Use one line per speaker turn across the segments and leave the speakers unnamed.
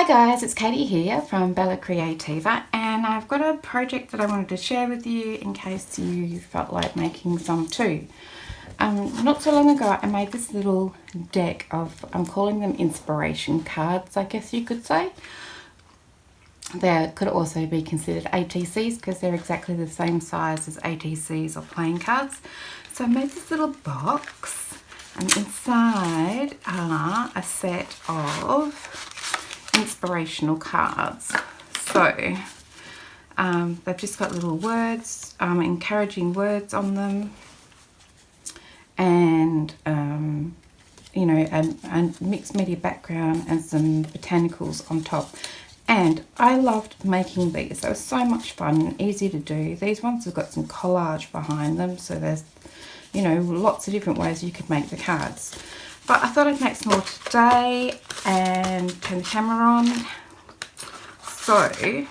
Hi guys, it's Katie here from Creativa, and I've got a project that I wanted to share with you in case you felt like making some too. Not so long ago I made this little deck of, I'm calling them inspiration cards, I guess you could say. They could also be considered ATCs because they're exactly the same size as ATCs or playing cards. So I made this little box, and inside are a set of inspirational cards. So they've just got little words, encouraging words on them, and you know, and mixed media background and some botanicals on top. And I loved making these. They were so much fun and easy to do. These ones have got some collage behind them, so there's, you know, lots of different ways you could make the cards. But I thought I'd make some more today and turn the camera on. So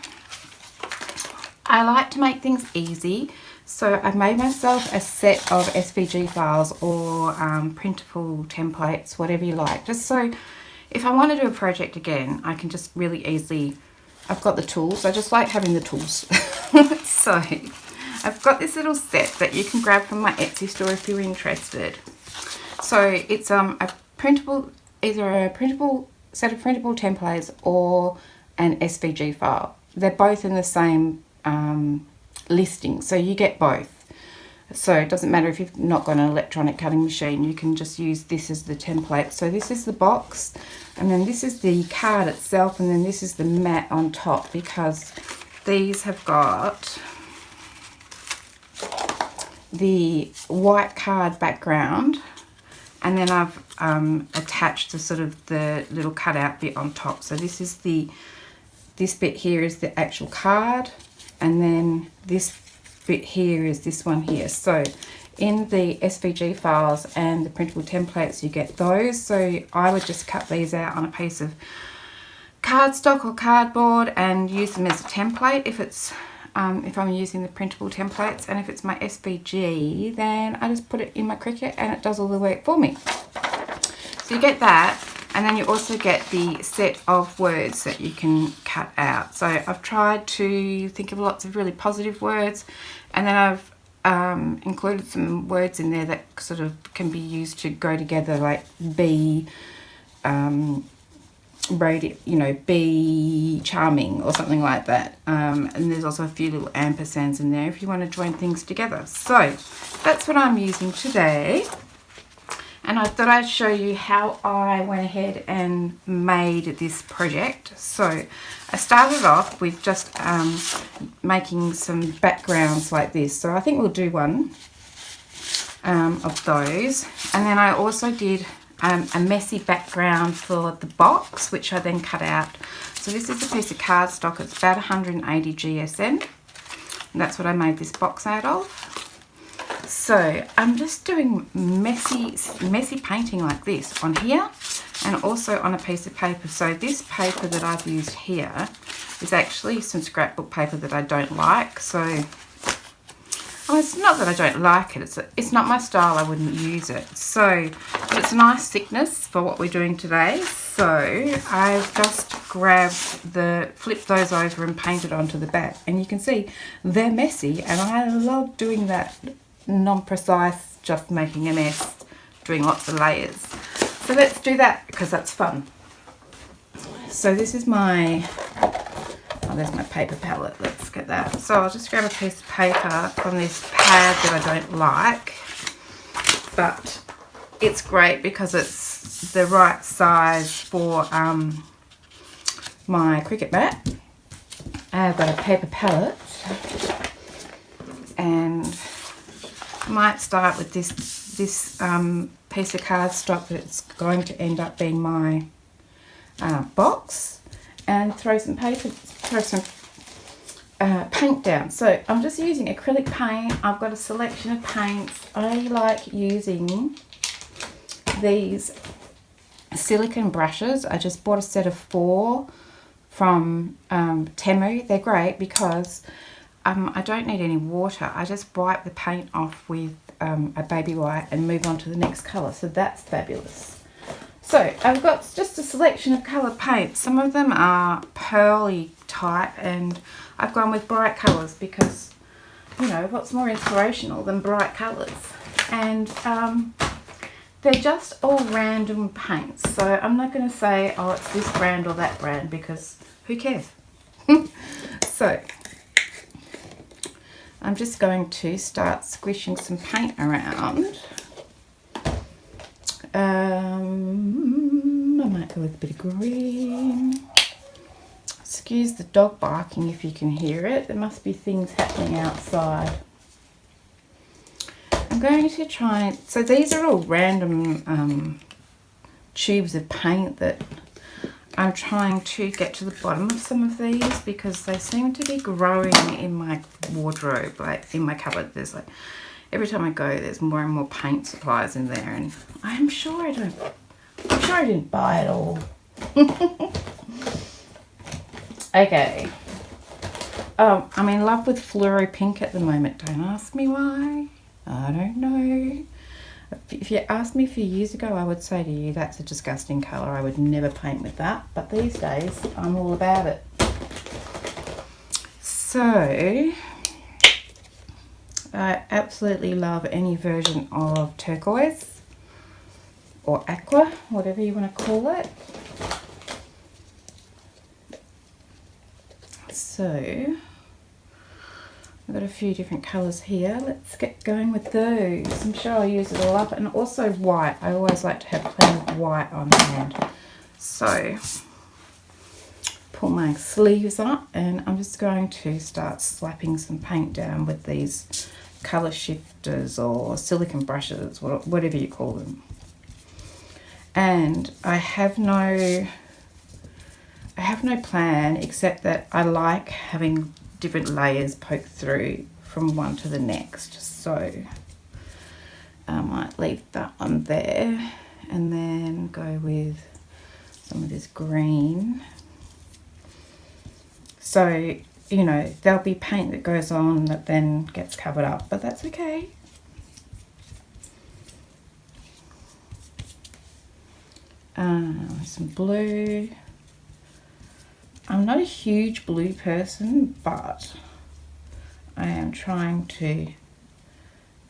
I like to make things easy. So I've made myself a set of SVG files or printable templates, whatever you like. Just so if I want to do a project again, I can just really easily, I've got the tools. I just like having the tools. So I've got this little set that you can grab from my Etsy store if you're interested. So it's a printable, either a printable set of printable templates or an SVG file. They're both in the same listing, so you get both. So it doesn't matter if you've not got an electronic cutting machine, you can just use this as the template. So this is the box, and then this is the card itself, and then this is the mat on top, because these have got the white card background, and then I've attached the sort of the little cutout bit on top. So this is this bit here is the actual card, and then this bit here is this one here. So in the SVG files and the printable templates you get those. So I would just cut these out on a piece of cardstock or cardboard and use them as a template if I'm using the printable templates. And if it's my SVG, then I just put it in my Cricut and it does all the work for me. So you get that, and then you also get the set of words that you can cut out. So I've tried to think of lots of really positive words, and then I've included some words in there that sort of can be used to go together, like be, you know, be charming or something like that. And there's also a few little ampersands in there if you want to join things together. So that's what I'm using today. And I thought I'd show you how I went ahead and made this project. So I started off with just making some backgrounds like this. So I think we'll do one of those. And then I also did a messy background for the box, which I then cut out. So this is a piece of cardstock. It's about 180 GSM. And that's what I made this box out of. So I'm just doing messy painting like this on here, and also on a piece of paper. So this paper that I've used here is actually some scrapbook paper that I don't like. So it's not that I don't like it, it's not my style, I wouldn't use it. So, but it's a nice thickness for what we're doing today. So I've just flipped those over and painted onto the back, and you can see they're messy, and I love doing that non-precise, just making a mess, doing lots of layers. So let's do that because that's fun. So this is my, oh, there's my paper palette. Let's get that. So I'll just grab a piece of paper from this pad that I don't like, but it's great because it's the right size for my Cricut mat. I've got a paper palette, and I might start with this piece of cardstock that's going to end up being my box, and throw some paint down. So I'm just using acrylic paint. I've got a selection of paints. I like using these silicone brushes. I just bought a set of 4 from Temu. They're great because I don't need any water. I just wipe the paint off with a baby wipe and move on to the next colour. So that's fabulous. So I've got just a selection of coloured paints. Some of them are pearly type, and I've gone with bright colours because, you know, what's more inspirational than bright colours? And they're just all random paints. So I'm not going to say, oh, it's this brand or that brand, because who cares? So I'm just going to start squishing some paint around. I might go with a bit of green. Excuse the dog barking if you can hear it. There must be things happening outside. I'm going to try, so these are all random tubes of paint that I'm trying to get to the bottom of some of these, because they seem to be growing in my wardrobe, like in my cupboard. There's like, every time I go, there's more and more paint supplies in there, and I'm sure I didn't buy it all. Okay. I'm in love with fluoro pink at the moment. Don't ask me why. I don't know. If you asked me a few years ago, I would say to you, that's a disgusting colour. I would never paint with that. But these days, I'm all about it. So, I absolutely love any version of turquoise or aqua, whatever you want to call it. So, I've got a few different colours here. Let's get going with those. I'm sure I'll use it all up. And also white. I always like to have plenty of white on hand. So, pull my sleeves up, and I'm just going to start slapping some paint down with these colour shifters or silicone brushes, whatever you call them. And I have no plan, except that I like having different layers poke through from one to the next. So I might leave that one there and then go with some of this green. So, you know, there'll be paint that goes on that then gets covered up, but that's okay. Some blue. I'm not a huge blue person, but I am trying to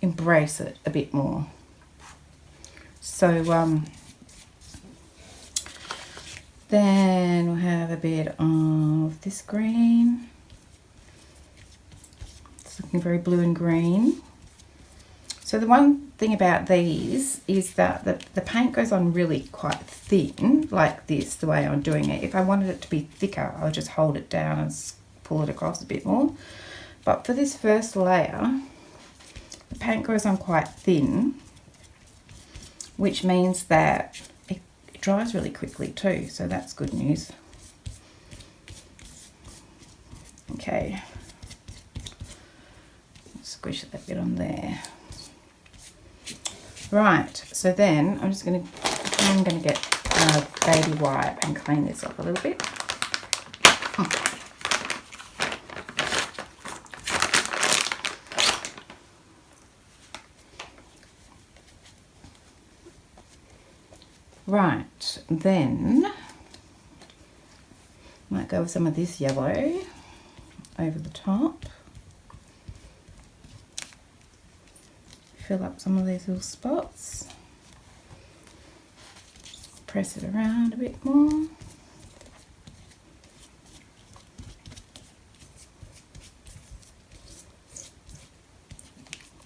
embrace it a bit more. So then we'll have a bit of this green. It's looking very blue and green. So the one thing about these is that the paint goes on really quite thin, like this, the way I'm doing it. If I wanted it to be thicker, I'll just hold it down and pull it across a bit more. But for this first layer, the paint goes on quite thin, which means that it dries really quickly too, so that's good news. Okay, squish that bit on there. Right, so then I'm going to get a baby wipe and clean this up a little bit. Right, then I might go with some of this yellow over the top. Fill up some of these little spots. Press it around a bit more.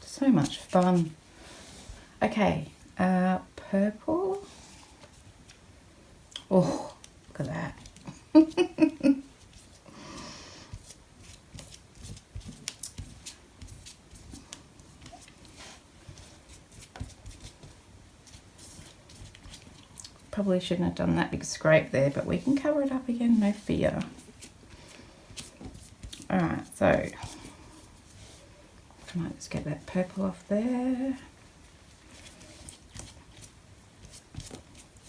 So much fun. Okay, purple. Oh, look at that. Probably shouldn't have done that big scrape there, but we can cover it up again, no fear. Alright, so I might just get that purple off there.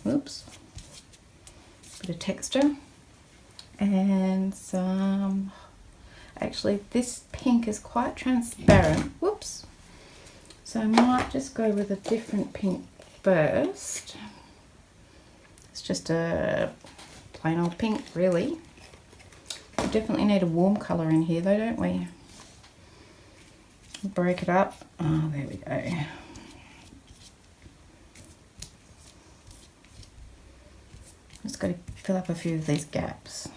Oops. Bit of texture. And some, actually this pink is quite transparent. Whoops. So I might just go with a different pink first. It's just a plain old pink, really. We definitely need a warm colour in here though, don't we? Break it up. Oh, there we go. Just got to fill up a few of these gaps.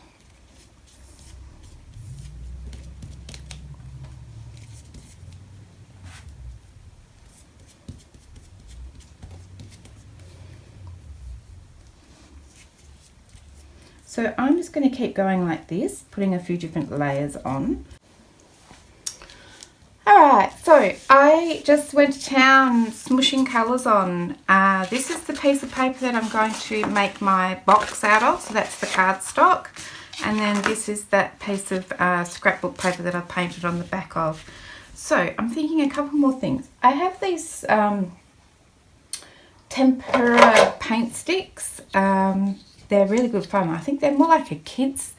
So I'm just going to keep going like this, putting a few different layers on. Alright, so I just went to town smushing colours on. This is the piece of paper that I'm going to make my box out of, so that's the cardstock. And then this is that piece of scrapbook paper that I've painted on the back of. So I'm thinking a couple more things. I have these tempera paint sticks. They're really good fun. I think they're more like a kid's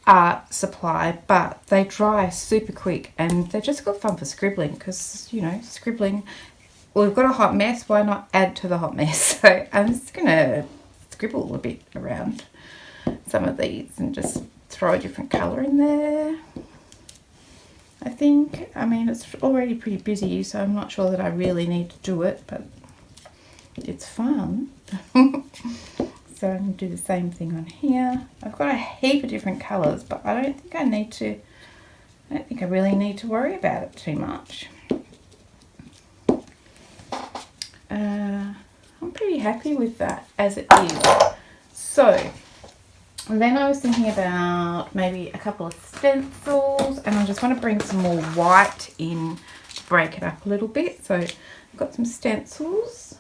art supply, but they dry super quick and they're just good fun for scribbling because, you know, scribbling, well, we've got a hot mess, why not add to the hot mess? So I'm just going to scribble a bit around some of these and just throw a different colour in there. I think, I mean, it's already pretty busy, so I'm not sure that I really need to do it, but it's fun. So I'm going to do the same thing on here. I've got a heap of different colours, but I don't think I really need to worry about it too much. I'm pretty happy with that as it is. So, and then I was thinking about maybe a couple of stencils, and I just want to bring some more white in to break it up a little bit. So I've got some stencils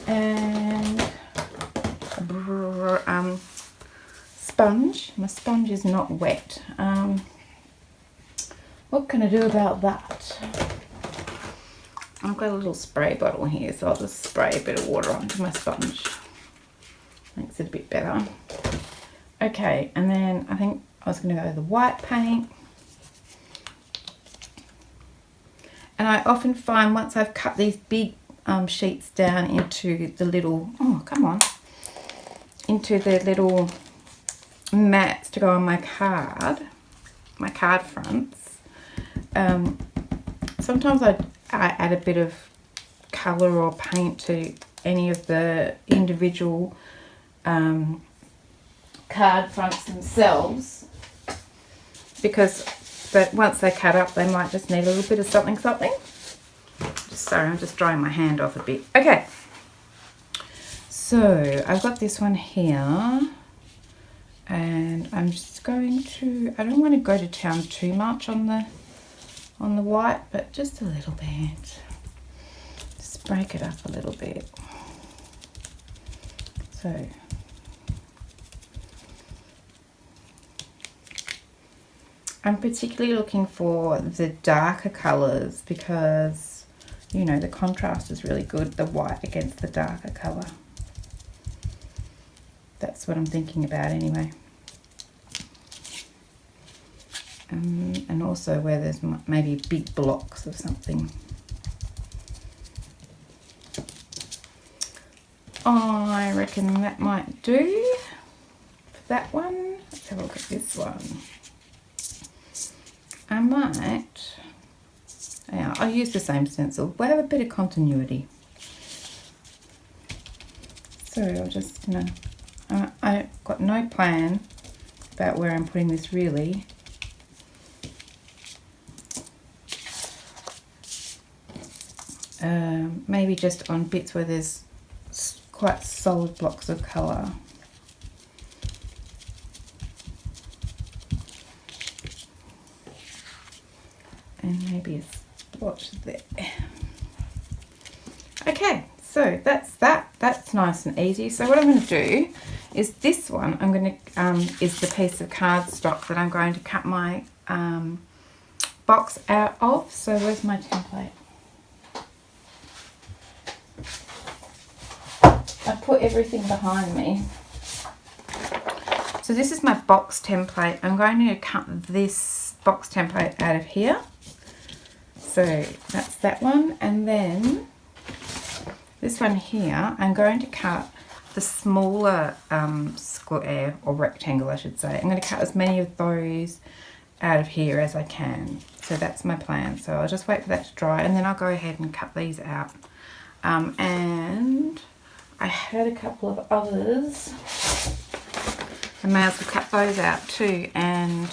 and sponge. My sponge is not wet. What can I do about that? I've got a little spray bottle here, so I'll just spray a bit of water onto my sponge. Makes it a bit better. Okay, and then I think I was going to go with the white paint. And I often find once I've cut these big sheets down into the little, into the little mats to go on my card fronts, sometimes I add a bit of colour or paint to any of the individual card fronts themselves, because once they cut up they might just need a little bit of something. Sorry, I'm just drying my hand off a bit. Okay, so I've got this one here, and I'm just going to, I don't want to go to town too much on the white, but just a little bit. Just break it up a little bit. So I'm particularly looking for the darker colours because, you know, the contrast is really good, the white against the darker colour. That's what I'm thinking about anyway. And also where there's maybe big blocks of something. I reckon that might do for that one. Let's have a look at this one. I might, yeah, I'll use the same stencil. We'll have a bit of continuity. So I'll just, you know, I've got no plan about where I'm putting this really. Maybe just on bits where there's quite solid blocks of colour. And maybe a splotch there. Okay, so that's that. That's nice and easy. So what I'm going to do is this one. I'm going to is the piece of cardstock that I'm going to cut my box out of. So where's my template? I put everything behind me. So this is my box template. I'm going to cut this box template out of here. So that's that one, and then this one here, I'm going to cut the smaller square, or rectangle I should say. I'm going to cut as many of those out of here as I can. So that's my plan. So I'll just wait for that to dry and then I'll go ahead and cut these out. And I had a couple of others. I may as well cut those out too and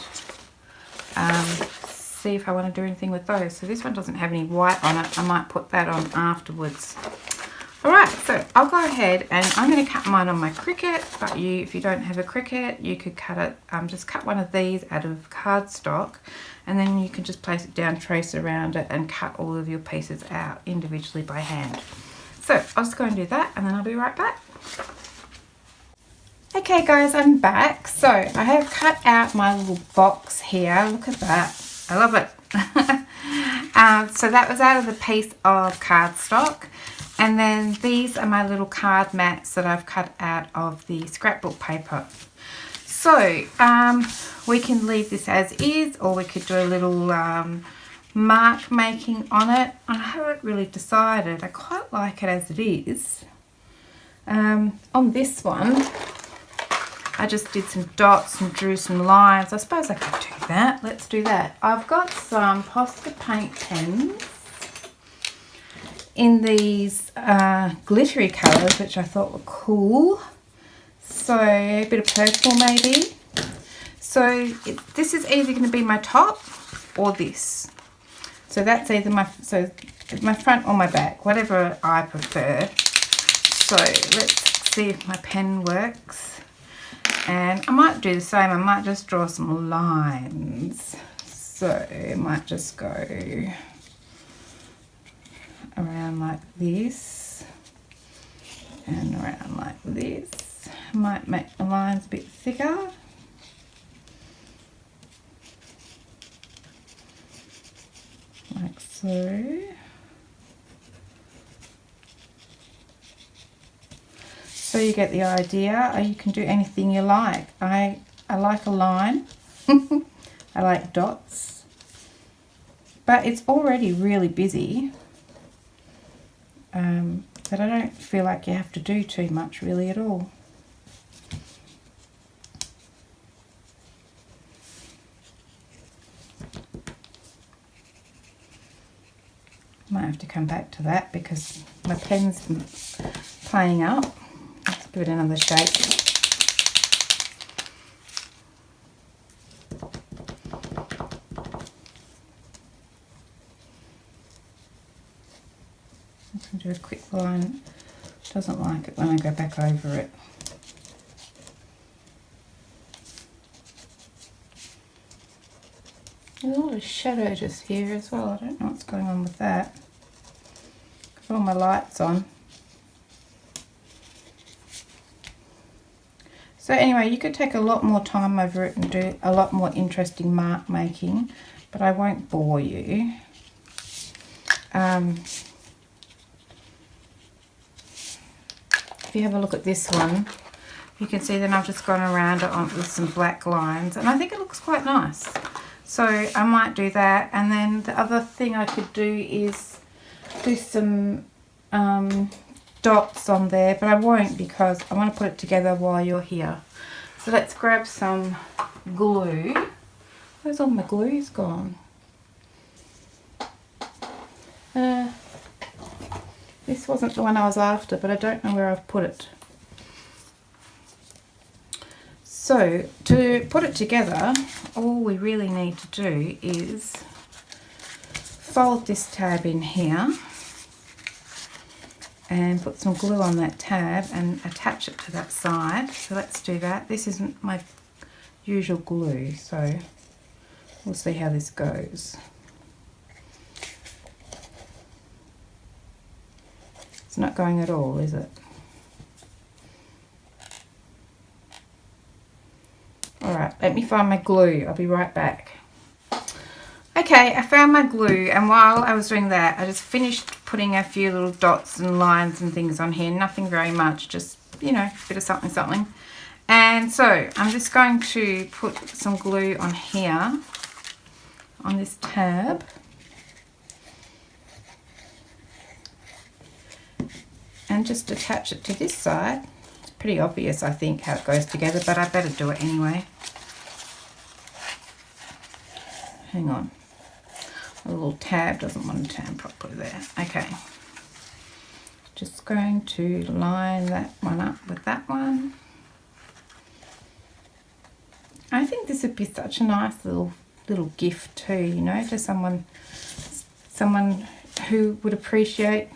see if I want to do anything with those. So this one doesn't have any white on it. I might put that on afterwards. Alright, so I'll go ahead and I'm going to cut mine on my Cricut, but if you don't have a Cricut, you could cut it, just cut one of these out of cardstock, and then you can just place it down, trace around it, and cut all of your pieces out individually by hand. So I'll just go and do that, and then I'll be right back. Okay guys, I'm back. So I have cut out my little box here. Look at that. I love it. So that was out of a piece of cardstock. And then these are my little card mats that I've cut out of the scrapbook paper. So we can leave this as is, or we could do a little mark making on it. I haven't really decided. I quite like it as it is. On this one, I just did some dots and drew some lines. I suppose I could do that. Let's do that. I've got some Posca paint pens in these glittery colours, which I thought were cool. So a bit of purple maybe. So this is either going to be my top or this. So that's either my front or my back, whatever I prefer. So let's see if my pen works. And I might do the same. I might just draw some lines. So I might just go around like this and around like this. I might make the lines a bit thicker. Like so. So you get the idea. You can do anything you like. I like a line. I like dots. But it's already really busy. But I don't feel like you have to do too much really at all. Might have to come back to that because my pen's playing up. Let's give it another shake. Do a quick line. Doesn't like it when I go back over it. There's a lot of shadow just here as well. I don't know what's going on with that. Got all my lights on. So anyway, you could take a lot more time over it and do a lot more interesting mark making, but I won't bore you. If you have a look at this one, you can see that I've just gone around it with some black lines, and I think it looks quite nice. So I might do that, and then the other thing I could do is do some dots on there, but I won't because I want to put it together while you're here. So let's grab some glue. Where's all my glue's gone? This wasn't the one I was after, but I don't know where I've put it. So to put it together, all we really need to do is fold this tab in here and put some glue on that tab and attach it to that side. So let's do that. This isn't my usual glue, so we'll see how this goes. It's not going at all, is it? Alright, let me find my glue. I'll be right back. Okay, I found my glue, and while I was doing that, I just finished putting a few little dots and lines and things on here. Nothing very much, just, you know, a bit of something, something. And so I'm just going to put some glue on here, on this tab. And just attach it to this side. It's pretty obvious, I think, how it goes together, but I better do it anyway. Hang on. A little tab doesn't want to turn properly there. Okay. Just going to line that one up with that one. I think this would be such a nice little gift too, you know, to someone who would appreciate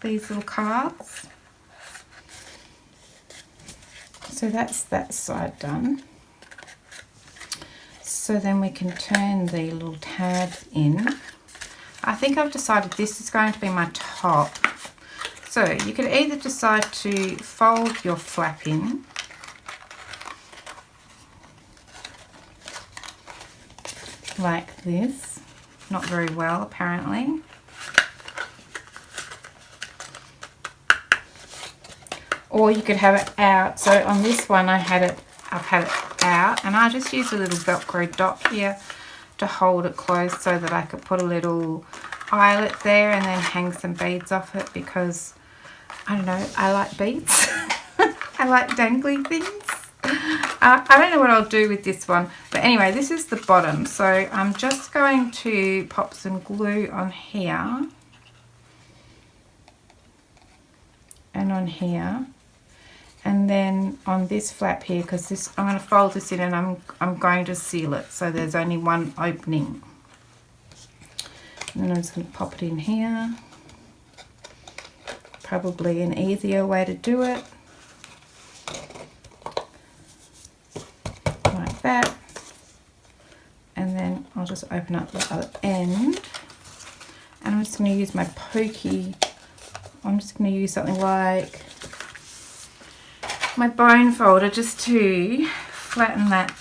these little cards. So that's that side done. So then we can turn the little tabs in. I think I've decided this is going to be my top. So you could either decide to fold your flap in, like this. Not very well, apparently. Or you could have it out. So on this one I've had it out, and I just used a little Velcro dot here to hold it closed so that I could put a little eyelet there and then hang some beads off it, because I don't know, I like beads. I like dangly things. I don't know what I'll do with this one, but anyway, this is the bottom. So I'm just going to pop some glue on here and on here, and then on this flap here, because this, I'm going to fold this in and I'm going to seal it so there's only one opening. And then I'm just going to pop it in here. Probably an easier way to do it. Like that. And then I'll just open up the other end. And I'm just going to use my pokey. I'm just going to use something like my bone folder just to flatten that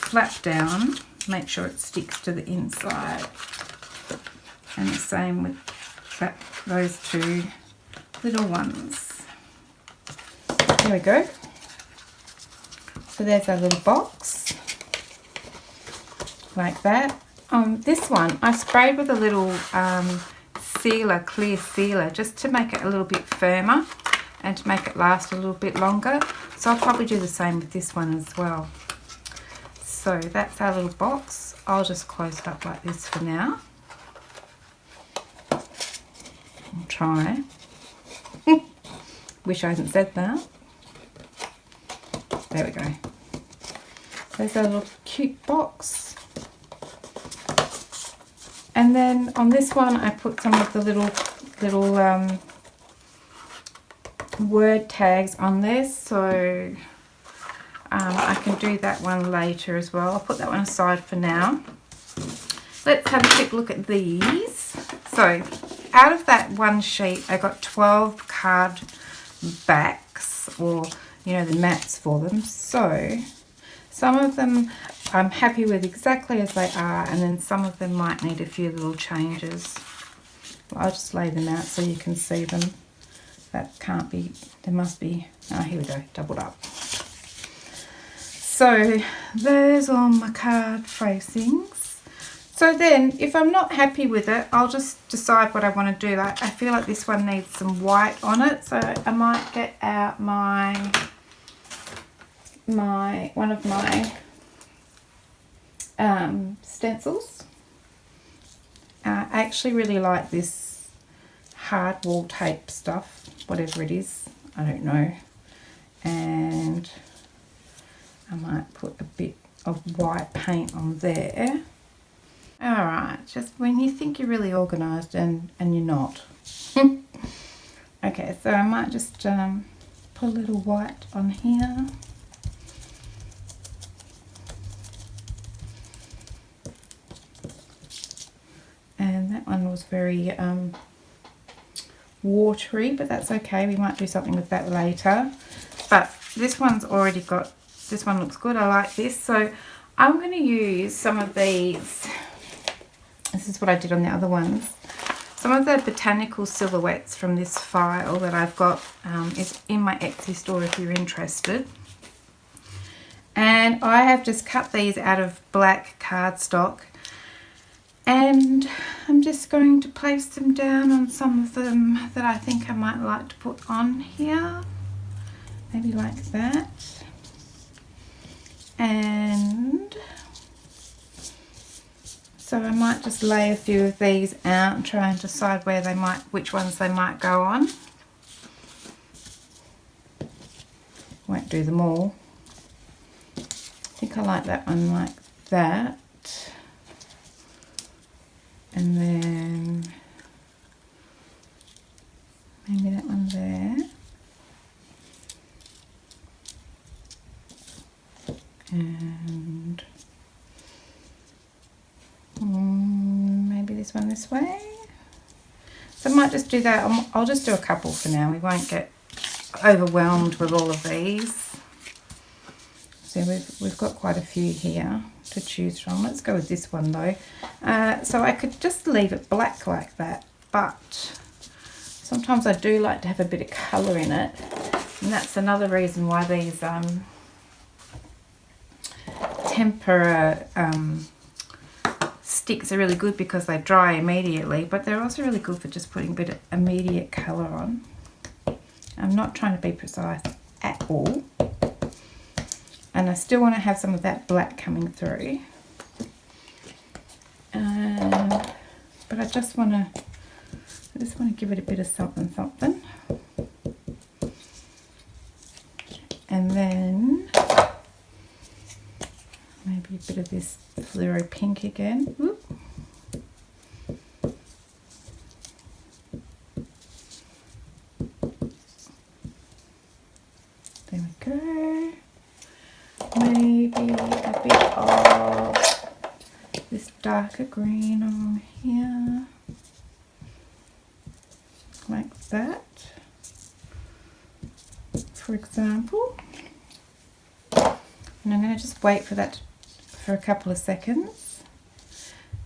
flap down, make sure it sticks to the inside. And the same with those two little ones. There we go. So there's our little box, like that. This one I sprayed with a little sealer, clear sealer, just to make it a little bit firmer and to make it last a little bit longer. So I'll probably do the same with this one as well. So that's our little box. I'll just close it up like this for now. I'll try. Wish I hadn't said that. There we go. There's a little cute box. And then on this one I put some of the little word tags on there, so I can do that one later as well. I'll put that one aside for now. Let's have a quick look at these. So out of that one sheet I got 12 card backs, or you know, the mats for them. So some of them I'm happy with exactly as they are, and then some of them might need a few little changes. I'll just lay them out so you can see them. That can't be, there must be, oh here we go, doubled up. So there's all my card facings. So then if I'm not happy with it, I'll just decide what I want to do. Like I feel like this one needs some white on it, so I might get out one of my stencils. I actually really like this hard wall tape stuff, whatever it is, I don't know. And I might put a bit of white paint on there. Alright, just when you think you're really organised and you're not. Okay, so I might just put a little white on here. And that one was very watery, but that's okay. We might do something with that later. But this one's already got, this one looks good. I like this. So I'm going to use some of these. This is what I did on the other ones. Some of the botanical silhouettes from this file that I've got is in my Etsy store if you're interested. And I have just cut these out of black cardstock. And I'm just going to place them down on some of them that I think I might like to put on here. Maybe like that. And so I might just lay a few of these out and try and decide which ones they might go on. Won't do them all. I think I like that one like that. And then maybe that one there. And maybe this one this way. So I might just do that. I'll just do a couple for now. We won't get overwhelmed with all of these. So we've got quite a few here to choose from. Let's go with this one though. So I could just leave it black like that, but sometimes I do like to have a bit of colour in it, and that's another reason why these tempera sticks are really good, because they dry immediately, but they're also really good for just putting a bit of immediate colour on. I'm not trying to be precise at all, and I still want to have some of that black coming through, but I just want to give it a bit of something, and then maybe a bit of this fluoro pink again. Whoop. There we go. Maybe a bit of this darker green on here, like that, for example. And I'm going to just wait for that for a couple of seconds.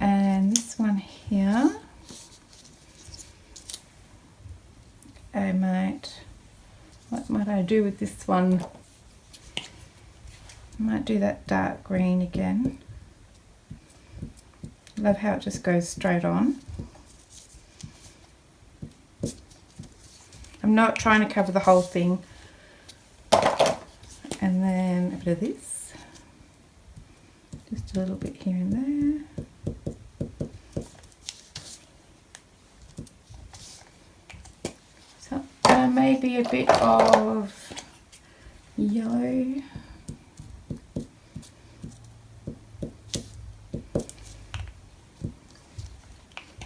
And this one here, what might I do with this one? I might do that dark green again. Love how it just goes straight on. I'm not trying to cover the whole thing. And then a bit of this. Just a little bit here and there. So maybe a bit of yellow.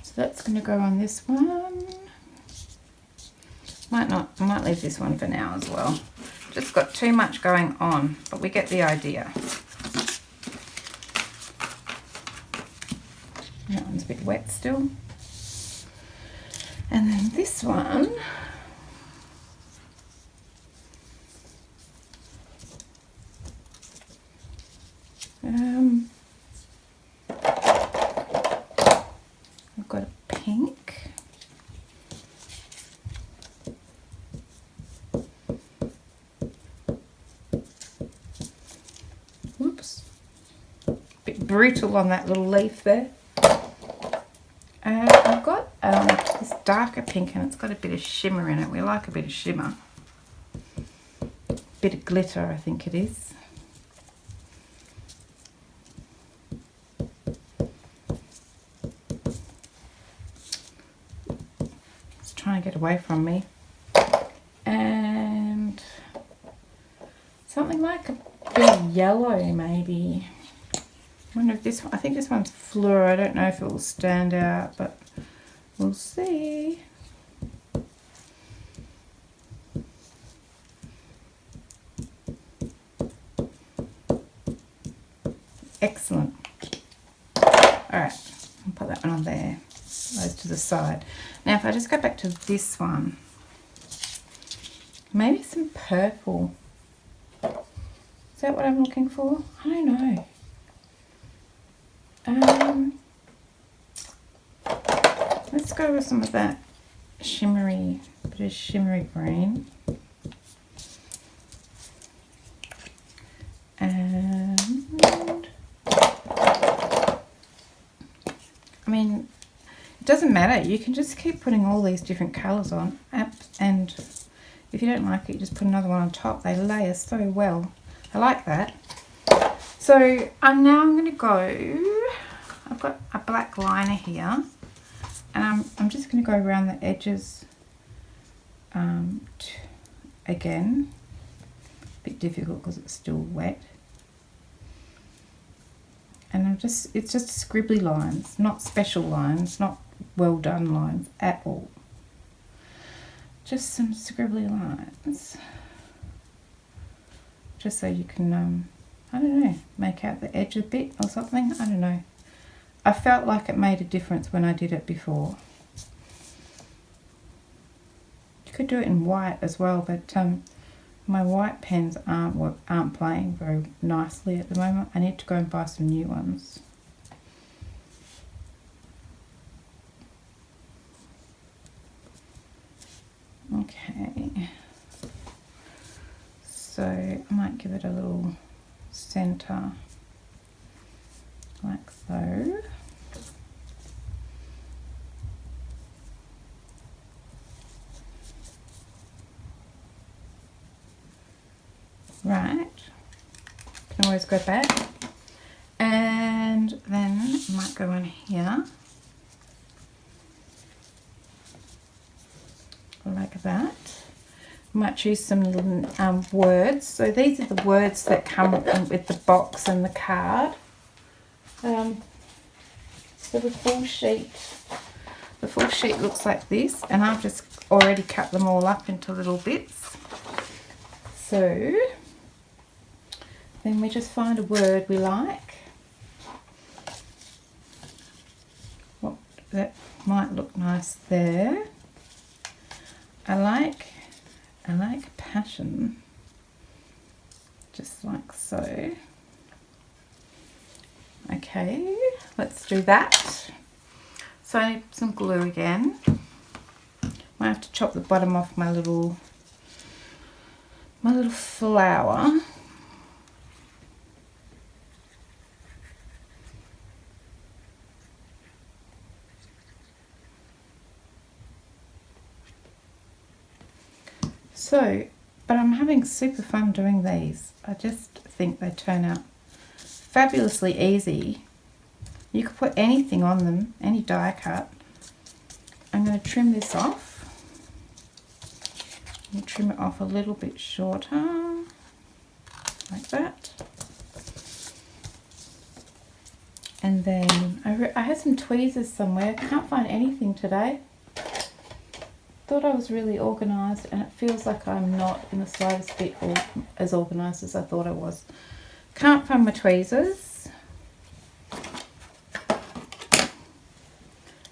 So that's going to go on this one. I might leave this one for now as well. Just got too much going on, but we get the idea. That one's a bit wet still. And then this one, I've got a pink. Whoops. A bit brutal on that little leaf there. I've got this darker pink, and it's got a bit of shimmer in it. We like a bit of shimmer. Bit of glitter, I think it is. It's trying to get away from me. And something like a bit of yellow, maybe. I wonder if this one, I think this one's fluoro. I don't know if it will stand out, but we'll see. Excellent. Alright, I'll put that one on there. Those to the side. Now if I just go back to this one, maybe some purple. Is that what I'm looking for? I don't know. Let's go with some of that shimmery, bit of shimmery green. And doesn't matter, you can just keep putting all these different colours on, and if you don't like it, you just put another one on top. They layer so well. I like that. So I'm going to go, I've got a black liner here, and I'm just going to go around the edges again. A bit difficult because it's still wet. And it's just scribbly lines, not special lines, not well done lines at all. Just some scribbly lines. Just so you can, I don't know, make out the edge a bit or something. I don't know. I felt like it made a difference when I did it before. You could do it in white as well, but my white pens aren't playing very nicely at the moment. I need to go and buy some new ones. Okay. So I might give it a little center like so. Right, can always go back, and then I might go on here like that. I might choose some little words. So these are the words that come with the box and the card. So the full sheet looks like this, and I've just already cut them all up into little bits. So then we just find a word we like. Well, that might look nice there. I like passion, just like so. Okay, let's do that. So I need some glue again. Might have to chop the bottom off my little flower. So, but I'm having super fun doing these. I just think they turn out fabulously easy. You could put anything on them, any die cut. I'm going to trim this off. I'm going to trim it off a little bit shorter, like that. And then I had some tweezers somewhere. I can't find anything today. Thought I was really organised, and it feels like I'm not in the slightest bit as organised as I thought I was. Can't find my tweezers.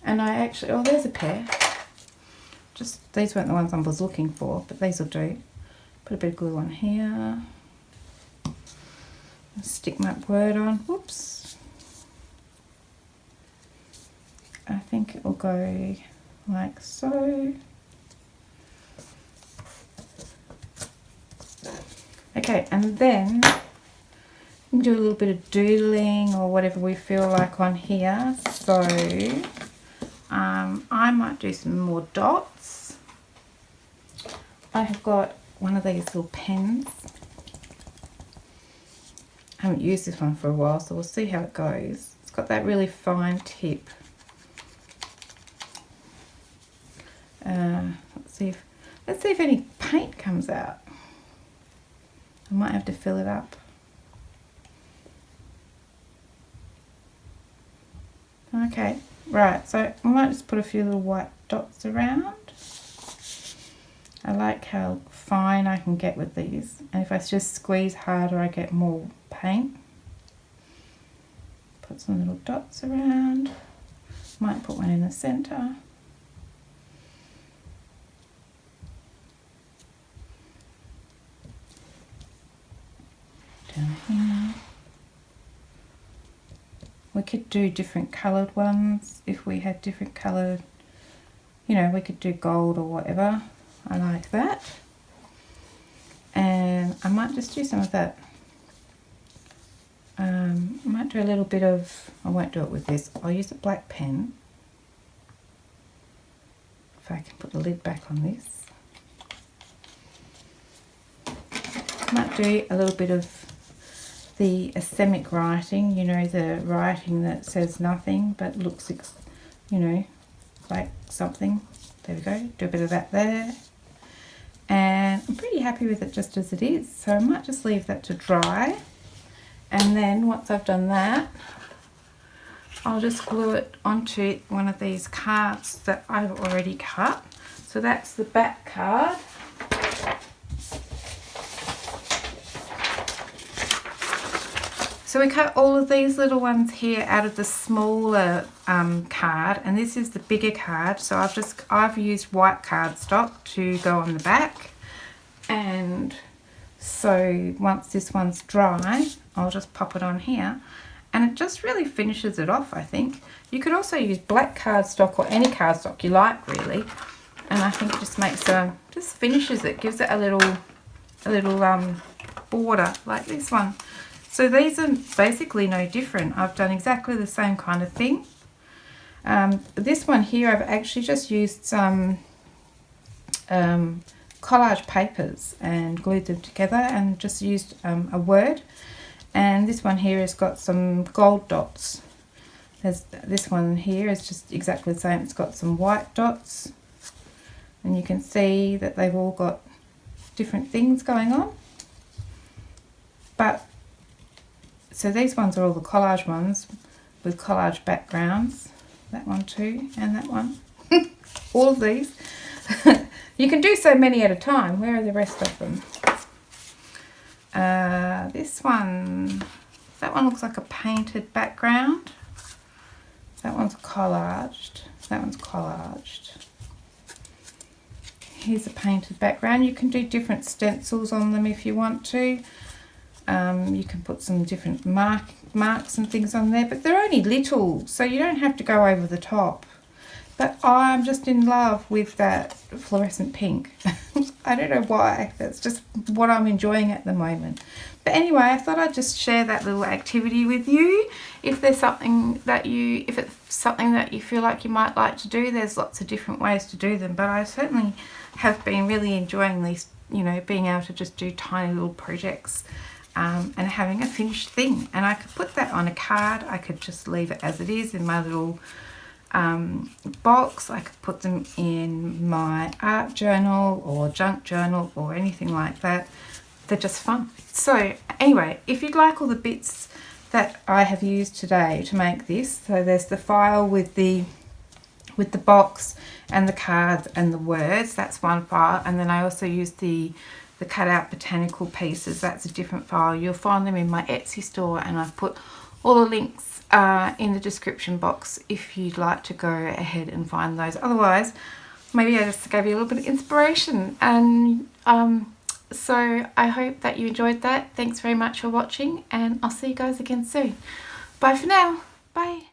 And I actually, oh, there's a pair. Just, these weren't the ones I was looking for, but these will do. Put a bit of glue on here. Stick my word on. Whoops. I think it will go like so. Okay, and then we can do a little bit of doodling or whatever we feel like on here. So I might do some more dots. I have got one of these little pens. I haven't used this one for a while, so we'll see how it goes. It's got that really fine tip. Let's see if any paint comes out. I might have to fill it up. Okay, right, so I might just put a few little white dots around. I like how fine I can get with these, and if I just squeeze harder I get more paint. Put some little dots around. Might put one in the centre. Down here. We could do different coloured ones if we had different coloured, you know, we could do gold or whatever. I like that. And I might just do some of that. I might do a little bit of, I won't do it with this, I'll use a black pen. if I can put the lid back on this. Might do a little bit of the asemic writing, you know, the writing that says nothing but looks, you know, like something. There we go, do a bit of that there. And I'm pretty happy with it just as it is, so I might just leave that to dry. And then once I've done that, I'll just glue it onto one of these cards that I've already cut. So that's the back card. So we cut all of these little ones here out of the smaller card, and this is the bigger card. So I've used white cardstock to go on the back, and so once this one's dry, I'll just pop it on here, and it just really finishes it off. I think you could also use black cardstock or any cardstock you like, really, and I think it just makes just finishes it, gives it a little border like this one. So these are basically no different. I've done exactly the same kind of thing. This one here, I've actually just used some collage papers and glued them together and just used a word. And this one here has got some gold dots. This one here is just exactly the same. It's got some white dots. And you can see that they've all got different things going on. But so these ones are all the collage ones with collage backgrounds. That one too, and that one. All of these. You can do so many at a time. Where are the rest of them? This one, that one looks like a painted background. That one's collaged. That one's collaged. Here's a painted background. You can do different stencils on them if you want to. You can put some different marks and things on there, but they're only little, so you don't have to go over the top. But I'm just in love with that fluorescent pink. I don't know why, that's just what I'm enjoying at the moment. But anyway, I thought I'd just share that little activity with you. If there's something that if it's something that you feel like you might like to do, there's lots of different ways to do them, but I certainly have been really enjoying these, you know, being able to just do tiny little projects. And having a finished thing, and I could put that on a card. I could just leave it as it is in my little box. I could put them in my art journal or junk journal or anything like that. They're just fun. So anyway, if you'd like all the bits that I have used today to make this, so there's the file with the box and the cards and the words, that's one file, and then I also used the cut out botanical pieces, that's a different file. You'll find them in my Etsy store, and I've put all the links in the description box if you'd like to go ahead and find those. Otherwise, maybe I just gave you a little bit of inspiration, and so I hope that you enjoyed that. Thanks very much for watching, and I'll see you guys again soon. Bye for now. Bye.